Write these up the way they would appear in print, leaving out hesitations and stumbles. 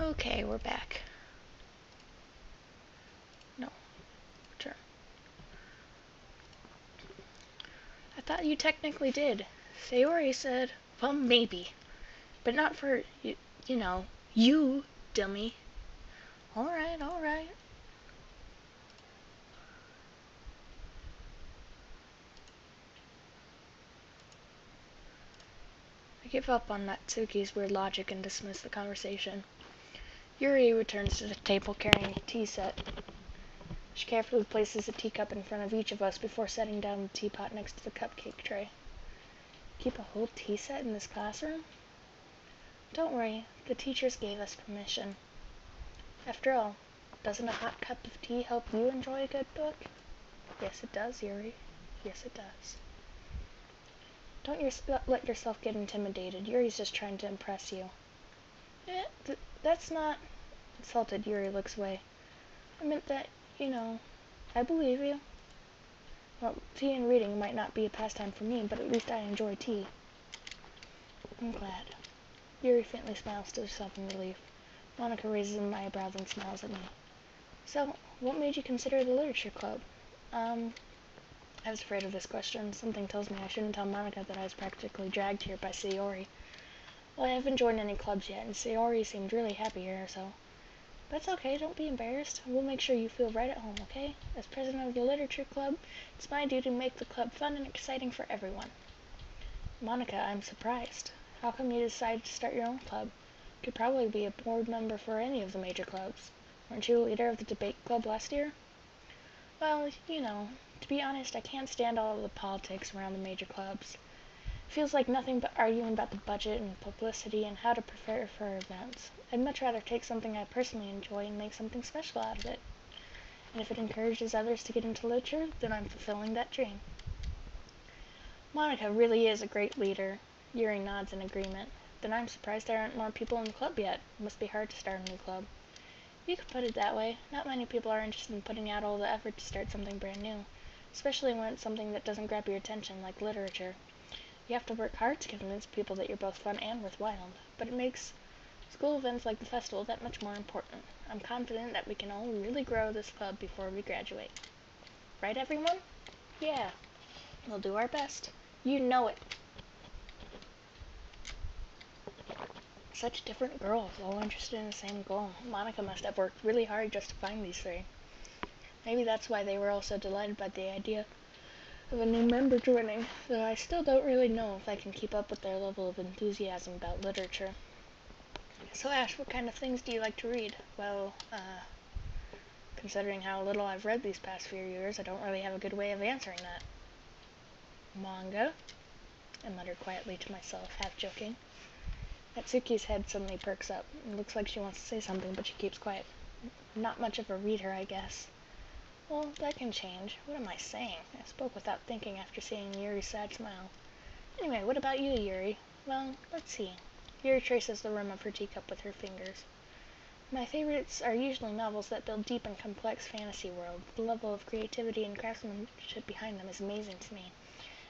Okay, we're back. No, return. I thought you technically did. Sayori said, well, maybe. But not for, you know, you, dummy. Alright, alright. I give up on Natsuki's weird logic and dismiss the conversation. Yuri returns to the table carrying a tea set. She carefully places a teacup in front of each of us before setting down the teapot next to the cupcake tray. Keep a whole tea set in this classroom? Don't worry, the teachers gave us permission. After all, doesn't a hot cup of tea help you enjoy a good book? Yes, it does, Yuri. Yes, it does. Don't let yourself get intimidated. Yuri's just trying to impress you. That's not... Insulted, Yuri looks away. I meant that, I believe you. Well, tea and reading might not be a pastime for me, but at least I enjoy tea. I'm glad. Yuri faintly smiles to herself in relief. Monica raises an eyebrow and smiles at me. So, what made you consider the literature club? I was afraid of this question. Something tells me I shouldn't tell Monica that I was practically dragged here by Sayori. Well, I haven't joined any clubs yet, and Sayori seemed really happy here, so... That's okay, don't be embarrassed. We'll make sure you feel right at home, okay? As president of the literature club, it's my duty to make the club fun and exciting for everyone. Monica, I'm surprised. How come you decided to start your own club? You could probably be a board member for any of the major clubs. Weren't you a leader of the debate club last year? Well, to be honest, I can't stand all of the politics around the major clubs. It feels like nothing but arguing about the budget and publicity and how to prepare for events. I'd much rather take something I personally enjoy and make something special out of it. And if it encourages others to get into literature, then I'm fulfilling that dream. Monica really is a great leader. Yuri nods in agreement. Then I'm surprised there aren't more people in the club yet. It must be hard to start a new club. You could put it that way. Not many people are interested in putting out all the effort to start something brand new, especially when it's something that doesn't grab your attention, like literature. You have to work hard to convince people that you're both fun and worthwhile, but it makes school events like the festival that much more important. I'm confident that we can all really grow this club before we graduate. Right, everyone? Yeah. We'll do our best. You know it. Such different girls, all interested in the same goal. Monica must have worked really hard just to find these three. Maybe that's why they were all so delighted by the idea of a new member joining, though I still don't really know if I can keep up with their level of enthusiasm about literature. So Ash, what kind of things do you like to read? Well, considering how little I've read these past few years, I don't really have a good way of answering that. Manga? I muttered quietly to myself, half joking. Natsuki's head suddenly perks up. It looks like she wants to say something, but she keeps quiet. Not much of a reader, I guess. Well, that can change. What am I saying? I spoke without thinking after seeing Yuri's sad smile. Anyway, what about you, Yuri? Well, let's see. Yuri traces the rim of her teacup with her fingers. My favorites are usually novels that build deep and complex fantasy worlds. The level of creativity and craftsmanship behind them is amazing to me.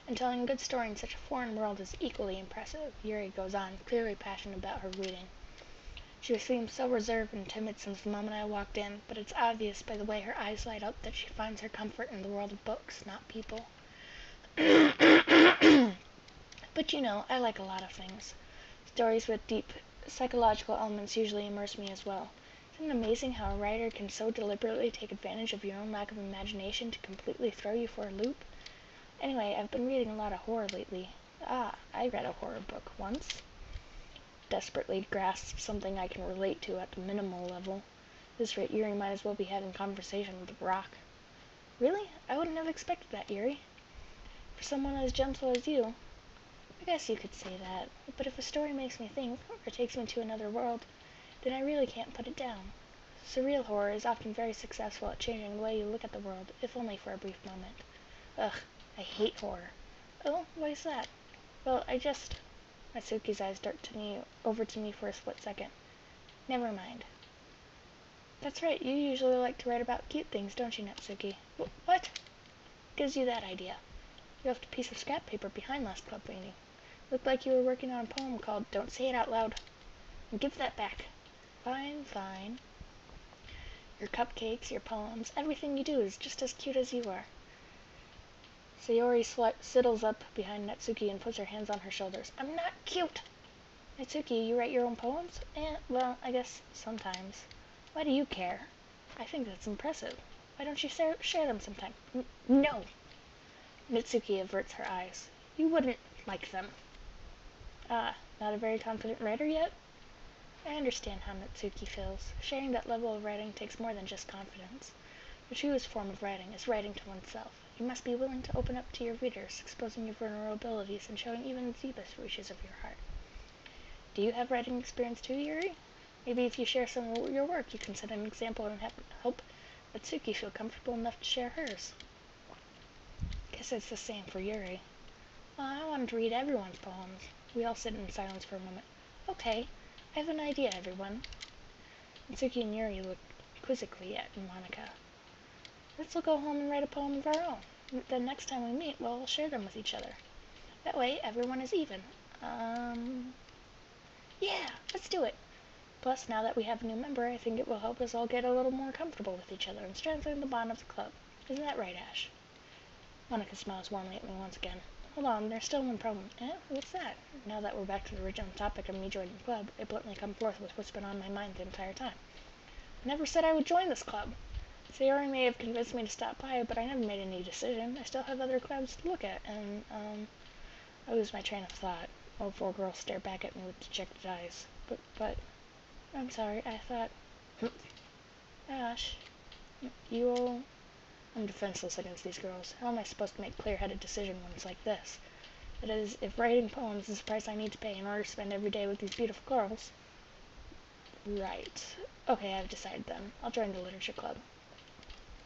And telling a good story in such a foreign world is equally impressive. Yuri goes on, clearly passionate about her reading. She seems so reserved and timid since the moment I walked in, but it's obvious by the way her eyes light up that she finds her comfort in the world of books, not people. But I like a lot of things. Stories with deep psychological elements usually immerse me as well. Isn't it amazing how a writer can so deliberately take advantage of your own lack of imagination to completely throw you for a loop? Anyway, I've been reading a lot of horror lately. I read a horror book once. Desperately grasp something I can relate to at the minimal level. At this rate, Yuri might as well be having conversation with a rock. Really? I wouldn't have expected that, Yuri. For someone as gentle as you. I guess you could say that, but if a story makes me think, or takes me to another world, then I really can't put it down. Surreal horror is often very successful at changing the way you look at the world, if only for a brief moment. Ugh, I hate horror. Oh, why is that? Well, Natsuki's eyes dart over to me for a split second. Never mind. That's right, you usually like to write about cute things, don't you, Natsuki? What? Gives you that idea? You left a piece of scrap paper behind last club meeting. Looked like you were working on a poem called Don't Say It Out Loud. And give that back. Fine, fine. Your cupcakes, your poems, everything you do is just as cute as you are. Sayori sidles up behind Natsuki and puts her hands on her shoulders. I'm not cute! Natsuki, you write your own poems? Well, I guess sometimes. Why do you care? I think that's impressive. Why don't you share them sometime? No! Natsuki averts her eyes. You wouldn't like them. Ah, not a very confident writer yet? I understand how Natsuki feels. Sharing that level of writing takes more than just confidence. The truest form of writing is writing to oneself. You must be willing to open up to your readers, exposing your vulnerabilities and showing even the deepest reaches of your heart. Do you have writing experience too, Yuri? Maybe if you share some of your work, you can set an example and help Natsuki feel comfortable enough to share hers. Guess it's the same for Yuri. Well, I wanted to read everyone's poems. We all sit in silence for a moment. Okay, I have an idea, everyone. Natsuki and Yuri look quizzically at Monica. Let's all go home and write a poem of our own. The next time we meet, we'll share them with each other. That way, everyone is even. Yeah, let's do it. Plus, now that we have a new member, I think it will help us all get a little more comfortable with each other and strengthen the bond of the club. Isn't that right, Ash? Monica smiles warmly at me once again. Hold on, there's still one problem. What's that? Now that we're back to the original topic of me joining the club, it bluntly comes forth with what's been on my mind the entire time. I never said I would join this club. Sayori may have convinced me to stop by, but I never made any decision. I still have other clubs to look at, and, I lose my train of thought. All four girls stare back at me with dejected eyes. But, I'm sorry, I thought... Ash, you... I'm defenseless against these girls. How am I supposed to make a clear-headed decision when it's like this? That is, if writing poems is the price I need to pay in order to spend every day with these beautiful girls... Right. Okay, I've decided then. I'll join the literature club.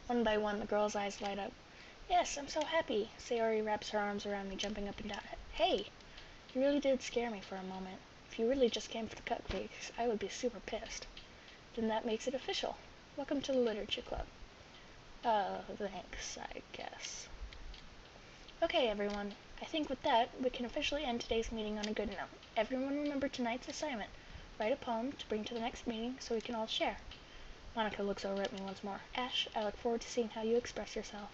One by one, the girls' eyes light up. Yes, I'm so happy. Sayori wraps her arms around me, jumping up and down. Hey! You really did scare me for a moment. If you really just came for the cupcakes, I would be super pissed. Then that makes it official. Welcome to the literature club. Thanks, I guess. Okay, everyone. I think with that, we can officially end today's meeting on a good note. Everyone remember tonight's assignment. Write a poem to bring to the next meeting so we can all share. Monica looks over at me once more. Ash, I look forward to seeing how you express yourself.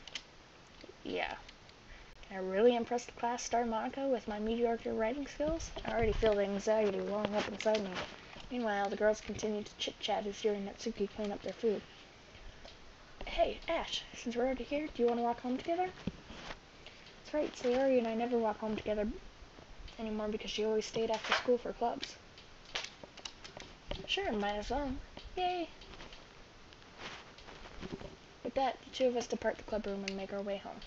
Yeah. Can I really impress the class star Monica with my mediocre writing skills? I already feel the anxiety welling up inside me. Meanwhile, the girls continue to chit-chat as Yuri and Natsuki clean up their food. Hey, Ash, since we're already here, do you want to walk home together? That's right, Sayori and I never walk home together anymore because she always stayed after school for clubs. Sure, might as well. Yay! With that, the two of us depart the club room and make our way home.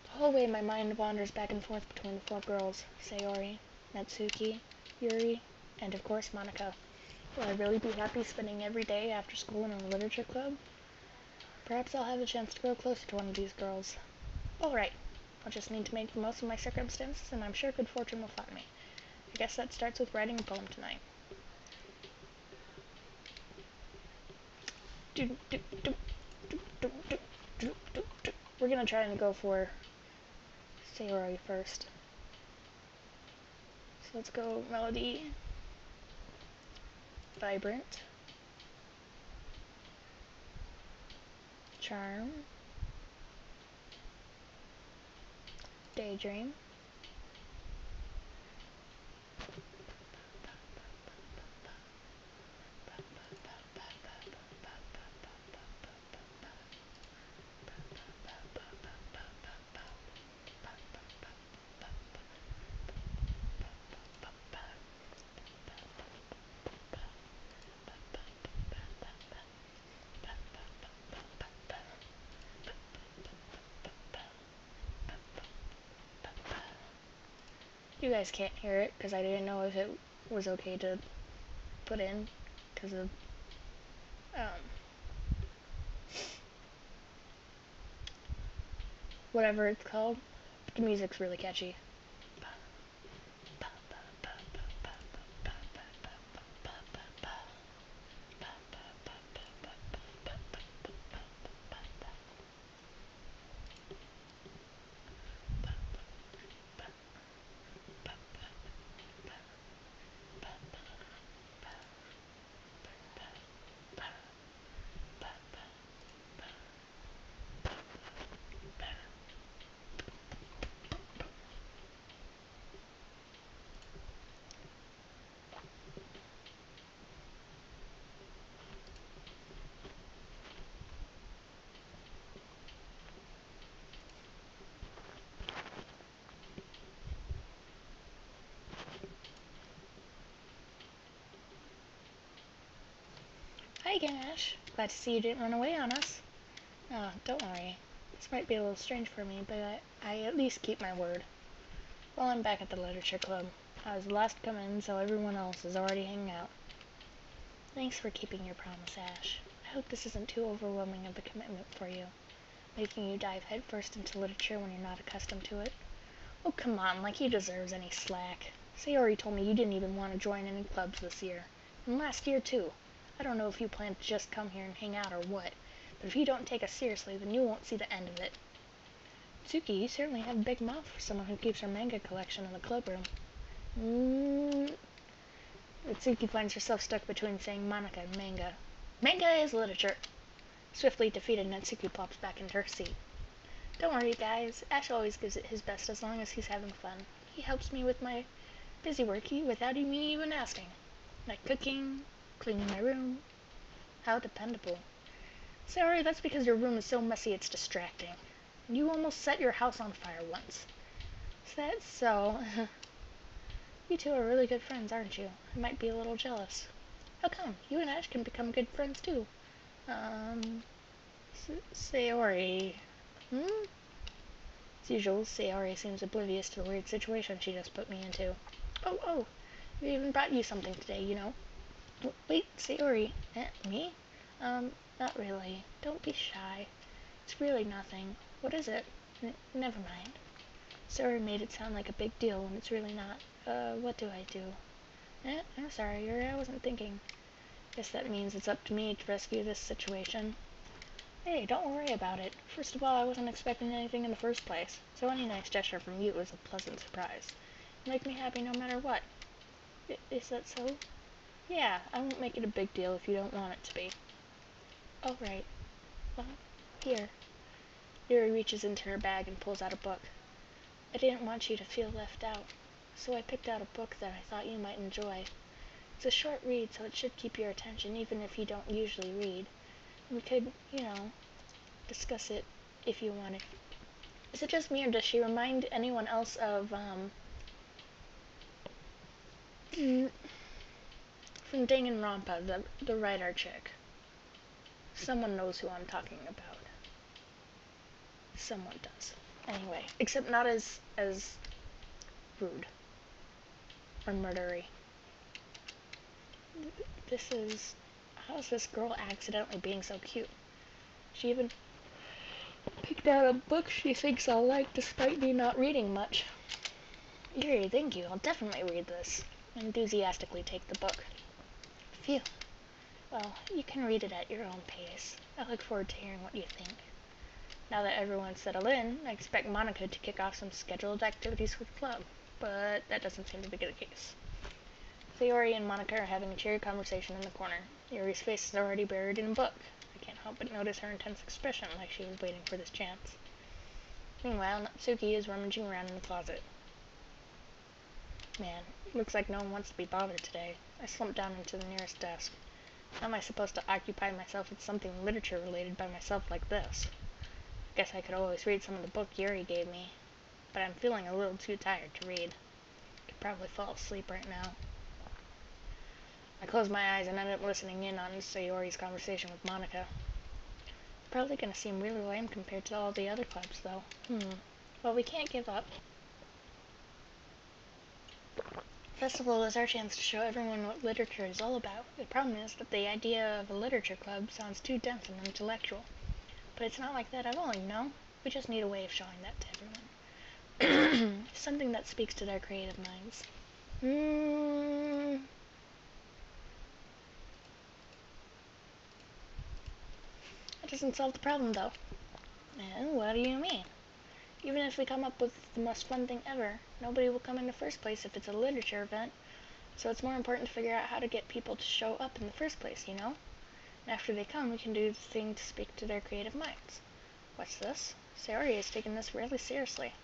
The whole way my mind wanders back and forth between the four girls, Sayori, Natsuki, Yuri, and of course Monica. Will I really be happy spending every day after school in a literature club? Perhaps I'll have a chance to grow closer to one of these girls. Alright, I'll just need to make the most of my circumstances, and I'm sure good fortune will find me. I guess that starts with writing a poem tonight. We're gonna try and go for Sayori first. So let's go melody, vibrant, charm, daydream, You guys can't hear it because I didn't know if it was okay to put in because of whatever it's called. But the music's really catchy. Hi again, Ash. Glad to see you didn't run away on us. Oh, don't worry. This might be a little strange for me, but I at least keep my word. Well, I'm back at the literature club. I was the last to come in, so everyone else is already hanging out. Thanks for keeping your promise, Ash. I hope this isn't too overwhelming of a commitment for you, making you dive headfirst into literature when you're not accustomed to it. Oh, come on, like he deserves any slack. Sayori told me you didn't even want to join any clubs this year. And last year, too. I don't know if you plan to just come here and hang out or what, but if you don't take us seriously, then you won't see the end of it. Tsuki, you certainly have a big mouth for someone who keeps her manga collection in the club room. Tsuki finds herself stuck between saying Monica and manga. Manga is literature. Swiftly defeated, Natsuki plops back into her seat. Don't worry, guys. Ash always gives it his best as long as he's having fun. He helps me with my busy work without me even asking. Like cooking, cleaning my room. How dependable. Sorry, that's because your room is so messy it's distracting. You almost set your house on fire once. Is that so? You two are really good friends, aren't you? I might be a little jealous. How come? You and Ash can become good friends too. Sayori. As usual, Sayori seems oblivious to the weird situation she just put me into. Oh, we even brought you something today, you know. Wait, Sayori. Me? Not really. Don't be shy. It's really nothing. What is it? Never mind. Sayori made it sound like a big deal when it's really not. What do I do? I'm sorry, Yuri, I wasn't thinking. Guess that means it's up to me to rescue this situation. Hey, don't worry about it. First of all, I wasn't expecting anything in the first place, so any nice gesture from you is a pleasant surprise. You make me happy no matter what. Is that so? Yeah, I won't make it a big deal if you don't want it to be. Oh, right. Well, here. Yuri reaches into her bag and pulls out a book. I didn't want you to feel left out, so I picked out a book that I thought you might enjoy. It's a short read, so it should keep your attention even if you don't usually read. We could, discuss it if you wanted. Is it just me, or does she remind anyone else of, from Danganronpa, the writer chick? Someone knows who I'm talking about. Someone does. Anyway, except not as rude or murdery. How is this girl accidentally being so cute? She even picked out a book she thinks I'll like despite me not reading much. Yuri, thank you. I'll definitely read this. Enthusiastically take the book. Phew. Well, you can read it at your own pace. I look forward to hearing what you think. Now that everyone's settled in, I expect Monica to kick off some scheduled activities with the club, but that doesn't seem to be the case. Sayori and Monica are having a cheery conversation in the corner. Yuri's face is already buried in a book. I can't help but notice her intense expression, like she was waiting for this chance. Meanwhile, Natsuki is rummaging around in the closet. Man, looks like no one wants to be bothered today. I slumped down into the nearest desk. How am I supposed to occupy myself with something literature-related by myself like this? Guess I could always read some of the book Yuri gave me, but I'm feeling a little too tired to read. Could probably fall asleep right now. I closed my eyes and ended up listening in on Sayori's conversation with Monica. It's probably gonna seem really lame compared to all the other clubs, though. Well, we can't give up. Festival is our chance to show everyone what literature is all about. The problem is that the idea of a literature club sounds too dense and intellectual. But it's not like that at all, you know? We just need a way of showing that to everyone. Something that speaks to their creative minds. That doesn't solve the problem, though. And what do you mean? Even if we come up with the most fun thing ever, nobody will come in the first place if it's a literature event. So it's more important to figure out how to get people to show up in the first place, you know? And after they come, we can do the thing to speak to their creative minds. What's this? Sayori is taking this really seriously.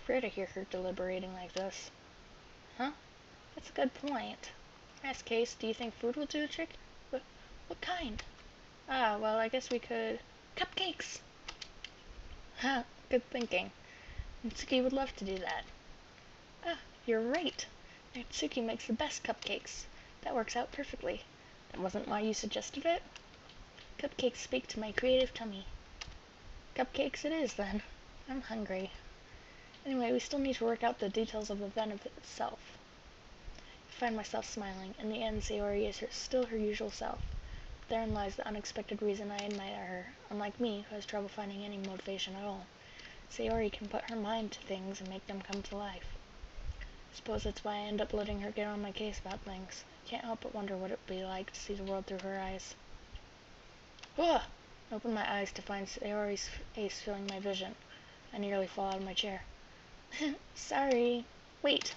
Rare to hear her deliberating like this. Huh? That's a good point. Ask Case, do you think food will do the trick? What kind? Well, I guess we could... Cupcakes! Ha, good thinking. Natsuki would love to do that. You're right. Natsuki makes the best cupcakes. That works out perfectly. That wasn't why you suggested it? Cupcakes speak to my creative tummy. Cupcakes it is, then. I'm hungry. Anyway, we still need to work out the details of the event itself. I find myself smiling. In the end, Sayori is still her usual self. Therein lies the unexpected reason I admire her. Unlike me, who has trouble finding any motivation at all, Sayori can put her mind to things and make them come to life. I suppose that's why I end up letting her get on my case about things. I can't help but wonder what it would be like to see the world through her eyes. Ugh! I open my eyes to find Sayori's face filling my vision. I nearly fall out of my chair. Sorry. Wait.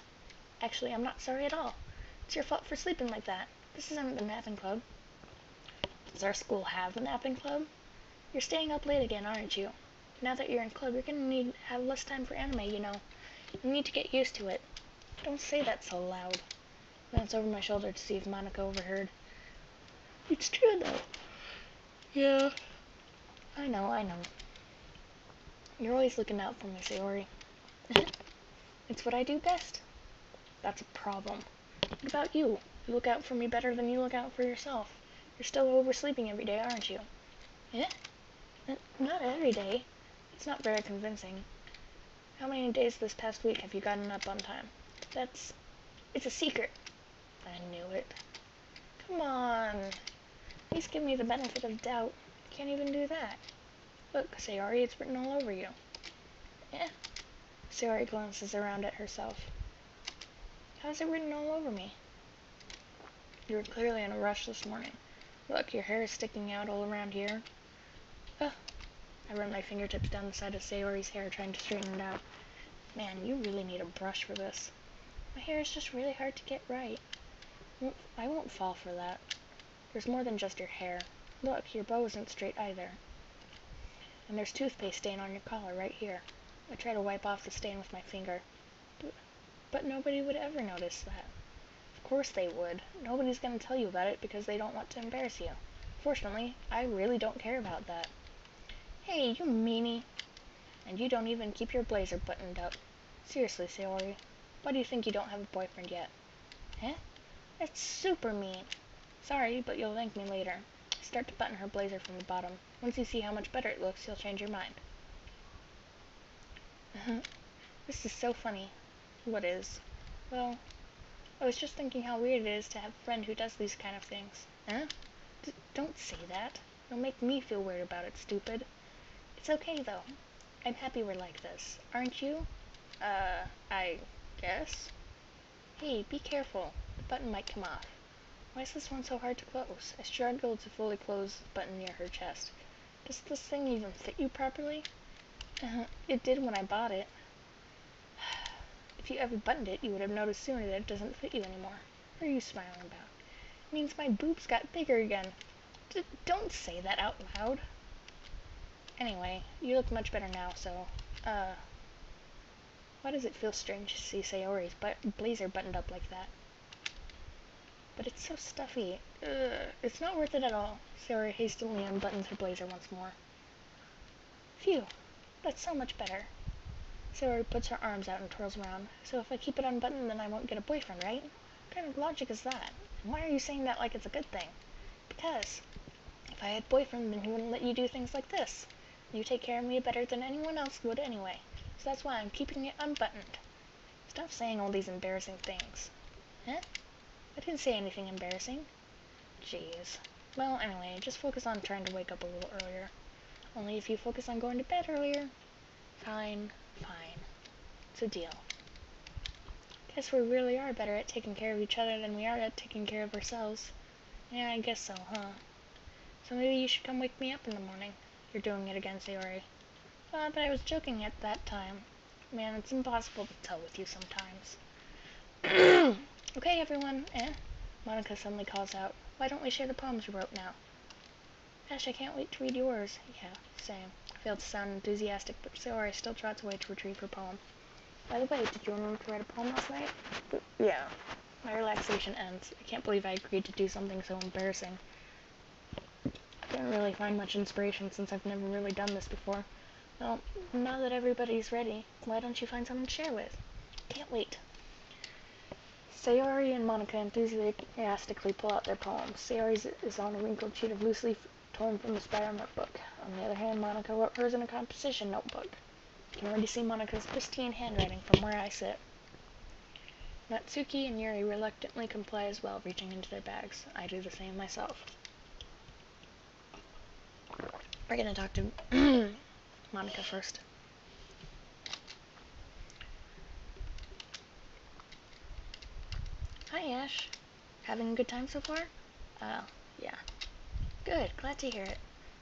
Actually, I'm not sorry at all. It's your fault for sleeping like that. This isn't the napping club. Does our school have a napping club? You're staying up late again, aren't you? Now that you're in club, you're gonna have less time for anime, you know. You need to get used to it. Don't say that so loud. I glance over my shoulder to see if Monica overheard. It's true, though. Yeah. I know. You're always looking out for me, Sayori. It's what I do best. That's a problem. What about you? You look out for me better than you look out for yourself. You're still oversleeping every day, aren't you? Eh? Not every day. It's not very convincing. How many days this past week have you gotten up on time? It's a secret. I knew it. Come on. Please give me the benefit of doubt. Can't even do that. Look, Sayori, it's written all over you. Eh? Sayori glances around at herself. How's it written all over me? You were clearly in a rush this morning. Look, your hair is sticking out all around here. Ugh. I run my fingertips down the side of Sayori's hair, trying to straighten it out. Man, you really need a brush for this. My hair is just really hard to get right. I won't fall for that. There's more than just your hair. Look, your bow isn't straight either. And there's toothpaste stain on your collar right here. I try to wipe off the stain with my finger. But nobody would ever notice that. Of course they would. Nobody's going to tell you about it because they don't want to embarrass you. Fortunately, I really don't care about that. Hey, you meanie. And you don't even keep your blazer buttoned up. Seriously, Sayori, why do you think you don't have a boyfriend yet? Huh? That's super mean. Sorry, but you'll thank me later. Start to button her blazer from the bottom. Once you see how much better it looks, you'll change your mind. This is so funny. What is? Well, I was just thinking how weird it is to have a friend who does these kind of things. Huh? Don't say that. You'll make me feel weird about it, stupid. It's okay, though. I'm happy we're like this. Aren't you? I guess? Hey, be careful. The button might come off. Why is this one so hard to close? I struggled to fully close the button near her chest. Does this thing even fit you properly? It did when I bought it. If you ever buttoned it, you would have noticed sooner that it doesn't fit you anymore. What are you smiling about? It means my boobs got bigger again. Don't say that out loud. Anyway, you look much better now, so, why does it feel strange to see Sayori's blazer buttoned up like that? But it's so stuffy. It's not worth it at all. Sayori hastily unbuttons her blazer once more. Phew, that's so much better. Sayori puts her arms out and twirls around. So if I keep it unbuttoned, then I won't get a boyfriend, right? What kind of logic is that? And why are you saying that like it's a good thing? Because if I had a boyfriend, then he wouldn't let you do things like this. You take care of me better than anyone else would anyway. So that's why I'm keeping it unbuttoned. Stop saying all these embarrassing things. Huh? I didn't say anything embarrassing. Jeez. Well, anyway, just focus on trying to wake up a little earlier. Only if you focus on going to bed earlier. Fine. It's a deal. Guess we really are better at taking care of each other than we are at taking care of ourselves. Yeah, I guess so, huh? So maybe you should come wake me up in the morning. You're doing it again, Sayori. But I was joking at that time. Man, it's impossible to tell with you sometimes. Okay, everyone. Monica suddenly calls out. Why don't we share the poems we wrote now? Gosh, I can't wait to read yours. Yeah, same. I failed to sound enthusiastic, but Sayori still trots away to retrieve her poem. By the way, did you remember to write a poem last night? Yeah. My relaxation ends. I can't believe I agreed to do something so embarrassing. I didn't really find much inspiration since I've never really done this before. Well, now that everybody's ready, why don't you find someone to share with? Can't wait. Sayori and Monica enthusiastically pull out their poems. Sayori's is on a wrinkled sheet of loose leaf torn from a spiral notebook. On the other hand, Monica wrote hers in a composition notebook. You can already see Monica's pristine handwriting from where I sit. Natsuki and Yuri reluctantly comply as well, reaching into their bags. I do the same myself. We're gonna talk to Monica first. Hi, Ash. Having a good time so far? Yeah. Good, glad to hear it.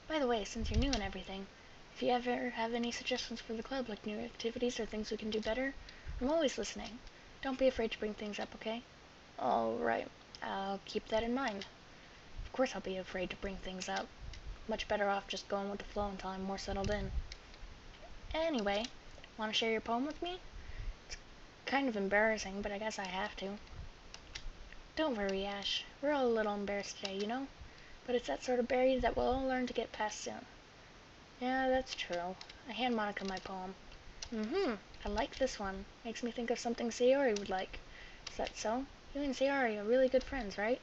By the way, since you're new and everything, if you ever have any suggestions for the club, like new activities or things we can do better, I'm always listening. Don't be afraid to bring things up, okay? Alright, I'll keep that in mind. Of course I'll be afraid to bring things up. Much better off just going with the flow until I'm more settled in. Anyway, want to share your poem with me? It's kind of embarrassing, but I guess I have to. Don't worry, Ash. We're all a little embarrassed today, you know? But it's that sort of barrier that we'll all learn to get past soon. Yeah, that's true. I hand Monica my poem. I like this one. Makes me think of something Sayori would like. Is that so? You and Sayori are really good friends, right?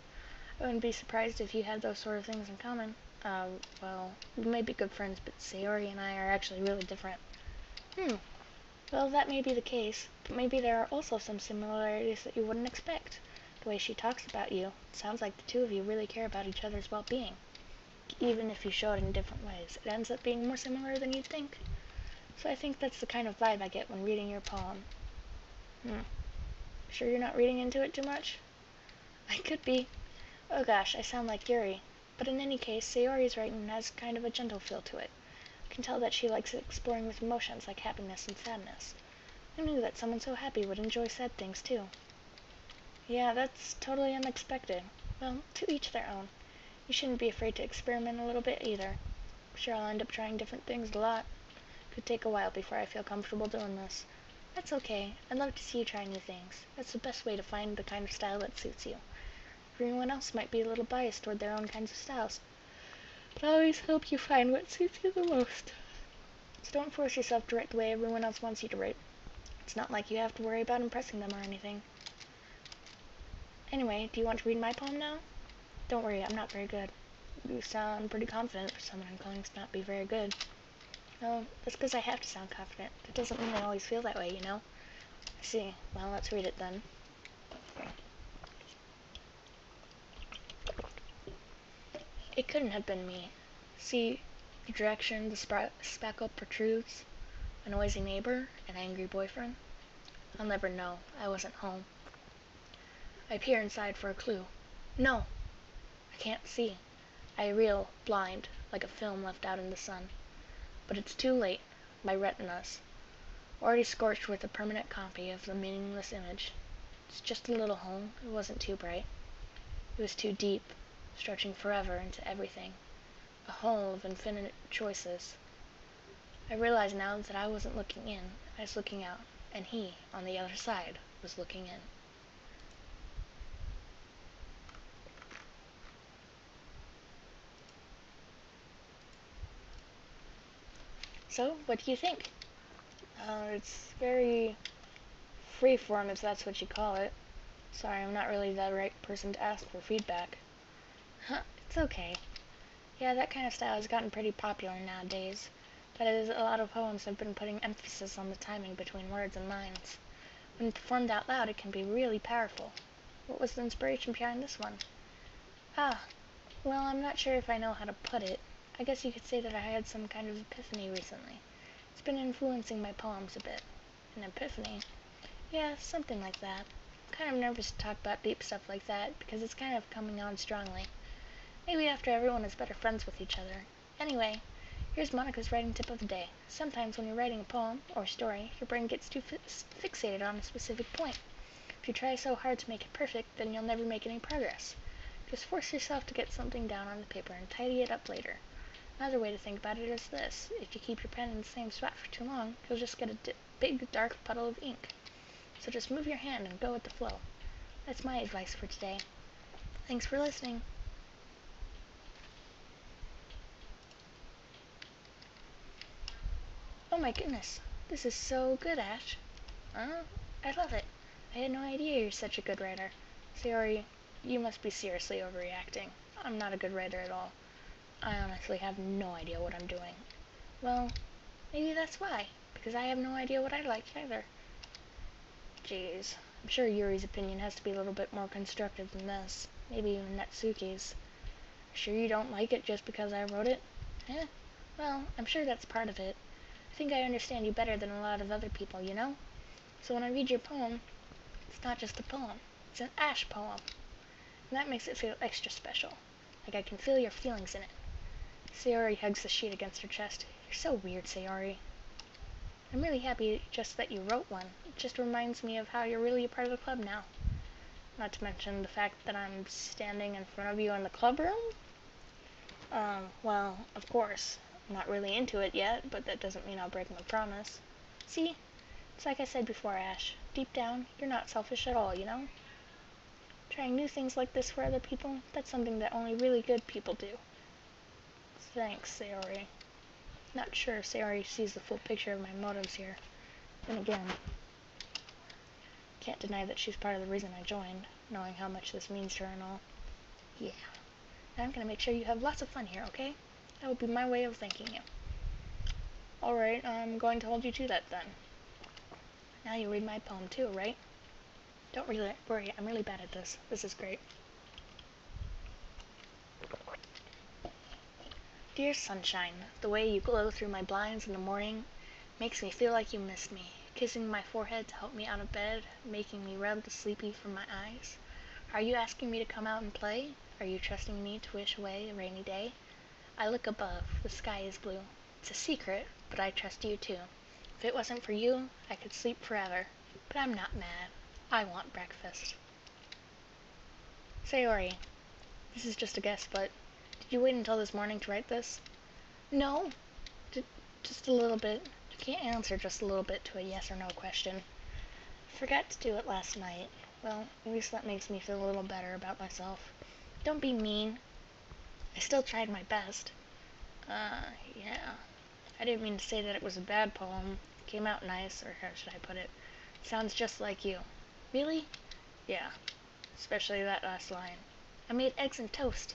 I wouldn't be surprised if you had those sort of things in common. Well, we may be good friends, but Sayori and I are actually really different. Well, that may be the case, but maybe there are also some similarities that you wouldn't expect. The way she talks about you, it sounds like the two of you really care about each other's well-being. Even if you show it in different ways, it ends up being more similar than you'd think. So I think that's the kind of vibe I get when reading your poem. Sure you're not reading into it too much? I could be. Oh gosh, I sound like Yuri. But in any case, Sayori's writing has kind of a gentle feel to it. I can tell that she likes exploring with emotions like happiness and sadness. Who knew that someone so happy would enjoy sad things too? Yeah, that's totally unexpected. Well, to each their own. You shouldn't be afraid to experiment a little bit either. I'm sure I'll end up trying different things a lot. Could take a while before I feel comfortable doing this. That's okay. I'd love to see you try new things. That's the best way to find the kind of style that suits you. Everyone else might be a little biased toward their own kinds of styles, but I always hope you find what suits you the most. So don't force yourself to write the way everyone else wants you to write. It's not like you have to worry about impressing them or anything. Anyway, do you want to read my poem now? Don't worry, I'm not very good. You sound pretty confident for someone I'm claiming to not be very good. No, that's because I have to sound confident. That doesn't mean I always feel that way, you know? I see. Well, let's read it then. It couldn't have been me. See the direction the spackle protrudes? A noisy neighbor? An angry boyfriend? I'll never know. I wasn't home. I peer inside for a clue. No! I can't see. I reel, blind, like a film left out in the sun. But it's too late. My retinas, already scorched with a permanent copy of the meaningless image. It's just a little hole. It wasn't too bright. It was too deep, stretching forever into everything. A hole of infinite choices. I realize now that I wasn't looking in. I was looking out, and he, on the other side, was looking in. So, what do you think? It's very freeform, if that's what you call it. Sorry, I'm not really the right person to ask for feedback. It's okay. Yeah, that kind of style has gotten pretty popular nowadays. That is, a lot of poems have been putting emphasis on the timing between words and lines. When performed out loud, it can be really powerful. What was the inspiration behind this one? Well, I'm not sure if I know how to put it. I guess you could say that I had some kind of epiphany recently. It's been influencing my poems a bit. An epiphany? Yeah, something like that. I'm kind of nervous to talk about deep stuff like that, because it's kind of coming on strongly. Maybe after everyone is better friends with each other. Anyway, here's Monica's writing tip of the day. Sometimes when you're writing a poem, or story, your brain gets too fixated on a specific point. If you try so hard to make it perfect, then you'll never make any progress. Just force yourself to get something down on the paper and tidy it up later. Another way to think about it is this. If you keep your pen in the same spot for too long, you'll just get a big, dark puddle of ink. So just move your hand and go with the flow. That's my advice for today. Thanks for listening. Oh my goodness, this is so good, Ash. I love it. I had no idea you're such a good writer. Sayori, you must be seriously overreacting. I'm not a good writer at all. I honestly have no idea what I'm doing. Well, maybe that's why, because I have no idea what I like either. Jeez, I'm sure Yuri's opinion has to be a little bit more constructive than this. Maybe even Natsuki's. Sure you don't like it just because I wrote it? Eh, well, I'm sure that's part of it. I think I understand you better than a lot of other people, you know? So when I read your poem, it's not just a poem. It's an Ash poem. And that makes it feel extra special. Like I can feel your feelings in it. Sayori hugs the sheet against her chest. You're so weird, Sayori. I'm really happy just that you wrote one. It just reminds me of how you're really a part of the club now. Not to mention the fact that I'm standing in front of you in the club room. Well, of course, I'm not really into it yet, but that doesn't mean I'll break my promise. See? It's like I said before, Ash. Deep down, you're not selfish at all, you know? Trying new things like this for other people, that's something that only really good people do. Thanks, Sayori. Not sure if Sayori sees the full picture of my motives here. Then again, can't deny that she's part of the reason I joined, knowing how much this means to her and all. Yeah. And I'm gonna make sure you have lots of fun here, okay? That would be my way of thanking you. Alright, I'm going to hold you to that then. Now you read my poem too, right? Don't really worry, I'm really bad at this. This is great. Dear sunshine, the way you glow through my blinds in the morning makes me feel like you missed me, kissing my forehead to help me out of bed, making me rub the sleepy from my eyes. Are you asking me to come out and play? Are you trusting me to wish away a rainy day? I look above, the sky is blue. It's a secret, but I trust you too. If it wasn't for you, I could sleep forever. But I'm not mad. I want breakfast. Sayori, this is just a guess, but did you wait until this morning to write this? No. Just a little bit. You can't answer just a little bit to a yes or no question. I forgot to do it last night. Well, at least that makes me feel a little better about myself. Don't be mean. I still tried my best. Yeah. I didn't mean to say that it was a bad poem. It came out nice, or how should I put it? Sounds just like you. Really? Yeah. Especially that last line. I made eggs and toast.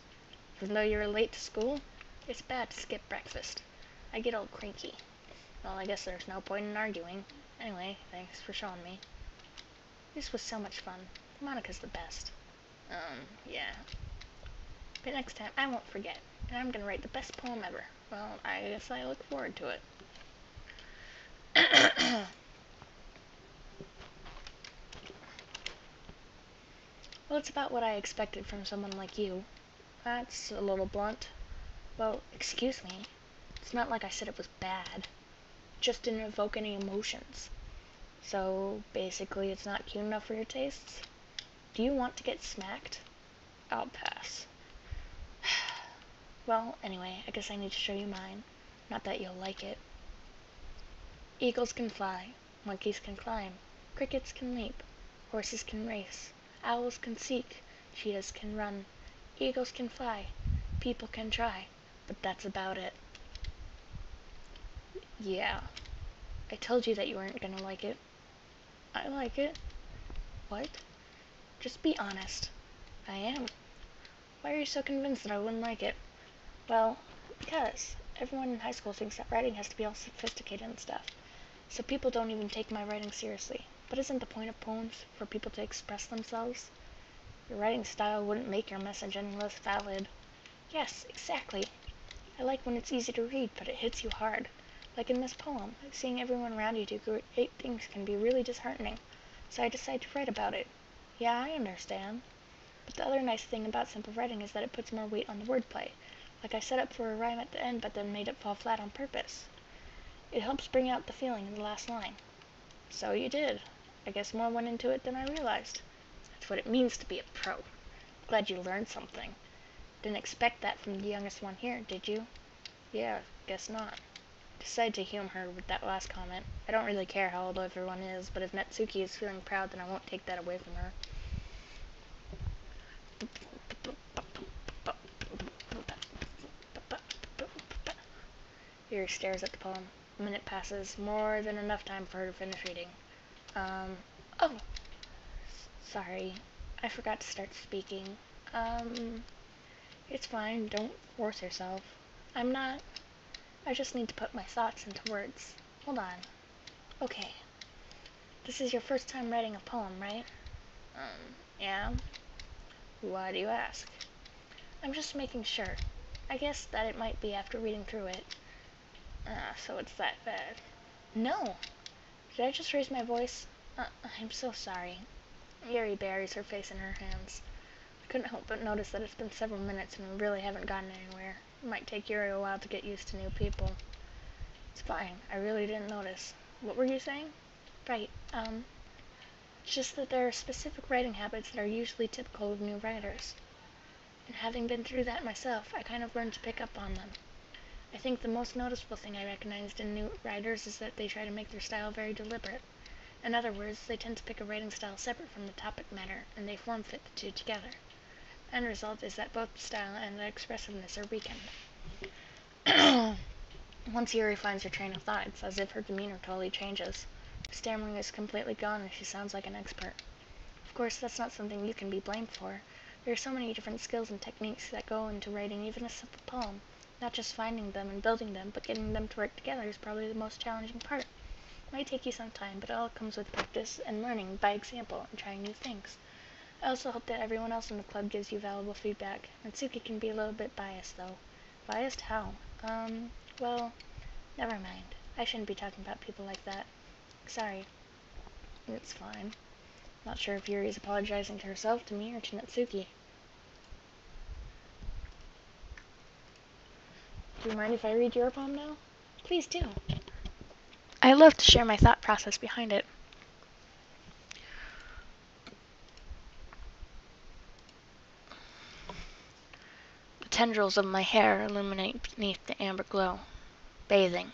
Even though you were late to school, it's bad to skip breakfast. I get all cranky. Well, I guess there's no point in arguing. Anyway, thanks for showing me. This was so much fun. Monica's the best. Yeah. But next time, I won't forget. And I'm gonna write the best poem ever. Well, I guess I look forward to it. Well, it's about what I expected from someone like you. That's a little blunt. Well, excuse me. It's not like I said it was bad. Just didn't evoke any emotions. So, basically, it's not cute enough for your tastes? Do you want to get smacked? I'll pass. Well, anyway, I guess I need to show you mine. Not that you'll like it. Eagles can fly, monkeys can climb, crickets can leap, horses can race, owls can seek, cheetahs can run, eagles can fly, people can try, but that's about it. Yeah, I told you that you weren't gonna like it. I like it. What? Just be honest. I am. Why are you so convinced that I wouldn't like it? Well, because everyone in high school thinks that writing has to be all sophisticated and stuff. So people don't even take my writing seriously. But isn't the point of poems for people to express themselves? Your writing style wouldn't make your message any less valid. Yes, exactly. I like when it's easy to read, but it hits you hard. Like in this poem, seeing everyone around you do great things can be really disheartening. So I decided to write about it. Yeah, I understand. But the other nice thing about simple writing is that it puts more weight on the wordplay. Like I set up for a rhyme at the end, but then made it fall flat on purpose. It helps bring out the feeling in the last line. So you did. I guess more went into it than I realized. That's what it means to be a pro. Glad you learned something. Didn't expect that from the youngest one here, did you? Yeah, guess not. Decided to humor her with that last comment. I don't really care how old everyone is, but if Natsuki is feeling proud, then I won't take that away from her. Yuri stares at the poem. A minute passes, more than enough time for her to finish reading. Oh! Sorry, I forgot to start speaking. It's fine, don't force yourself. I just need to put my thoughts into words. Hold on. Okay. This is your first time writing a poem, right? Yeah. Why do you ask? I'm just making sure. I guess that it might be after reading through it. So it's that bad. No! Did I just raise my voice? I'm so sorry. Yuri buries her face in her hands. I couldn't help but notice that it's been several minutes and we really haven't gotten anywhere. It might take Yuri a while to get used to new people. It's fine. I really didn't notice. What were you saying? Right, it's just that there are specific writing habits that are usually typical of new writers. And having been through that myself, I kind of learned to pick up on them. I think the most noticeable thing I recognized in new writers is that they try to make their style very deliberate. In other words, they tend to pick a writing style separate from the topic matter, and they form-fit the two together. End result is that both the style and the expressiveness are weakened. Once Yuri finds her train of thought, it's as if her demeanor totally changes. Her stammering is completely gone and she sounds like an expert. Of course, that's not something you can be blamed for. There are so many different skills and techniques that go into writing even a simple poem. Not just finding them and building them, but getting them to work together is probably the most challenging part. It might take you some time, but it all comes with practice and learning by example and trying new things. I also hope that everyone else in the club gives you valuable feedback. Natsuki can be a little bit biased, though. Biased how? Well, never mind. I shouldn't be talking about people like that. Sorry. It's fine. Not sure if Yuri is apologizing to herself, to me, or to Natsuki. Do you mind if I read your poem now? Please do. I love to share my thought process behind it. The tendrils of my hair illuminate beneath the amber glow. Bathing.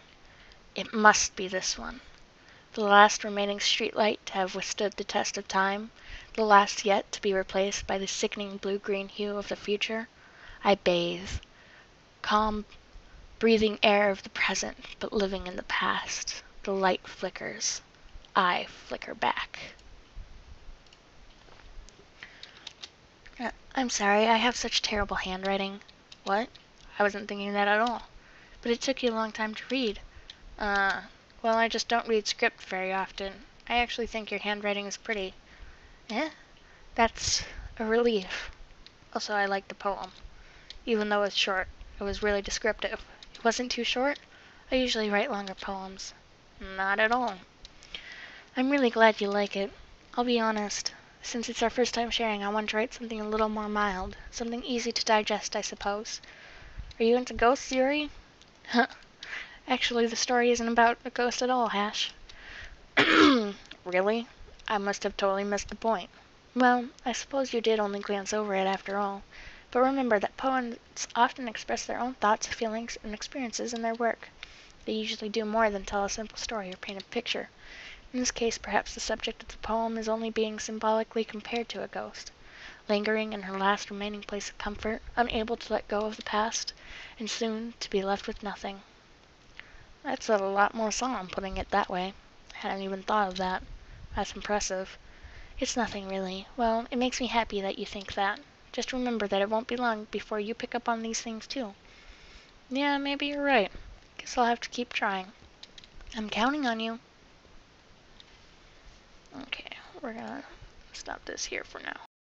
It must be this one. The last remaining streetlight to have withstood the test of time, the last yet to be replaced by the sickening blue-green hue of the future. I bathe. Calm, breathing air of the present, but living in the past. The light flickers. I flicker back. I'm sorry, I have such terrible handwriting. What? I wasn't thinking that at all. But it took you a long time to read. Well, I just don't read script very often. I actually think your handwriting is pretty. Eh? That's a relief. Also, I like the poem. Even though it's short, it was really descriptive. It wasn't too short? I usually write longer poems. Not at all. I'm really glad you like it. I'll be honest. Since it's our first time sharing, I want to write something a little more mild. Something easy to digest, I suppose. Are you into ghosts, Yuri? Huh. Actually, the story isn't about a ghost at all, Hash. Really? I must have totally missed the point. Well, I suppose you did only glance over it after all. But remember that poets often express their own thoughts, feelings, and experiences in their work. They usually do more than tell a simple story or paint a picture. In this case, perhaps the subject of the poem is only being symbolically compared to a ghost, lingering in her last remaining place of comfort, unable to let go of the past, and soon to be left with nothing. That's a lot more solemn, putting it that way. I hadn't even thought of that. That's impressive. It's nothing, really. Well, it makes me happy that you think that. Just remember that it won't be long before you pick up on these things, too. Yeah, maybe you're right. Guess I'll have to keep trying. I'm counting on you. Okay, we're gonna stop this here for now.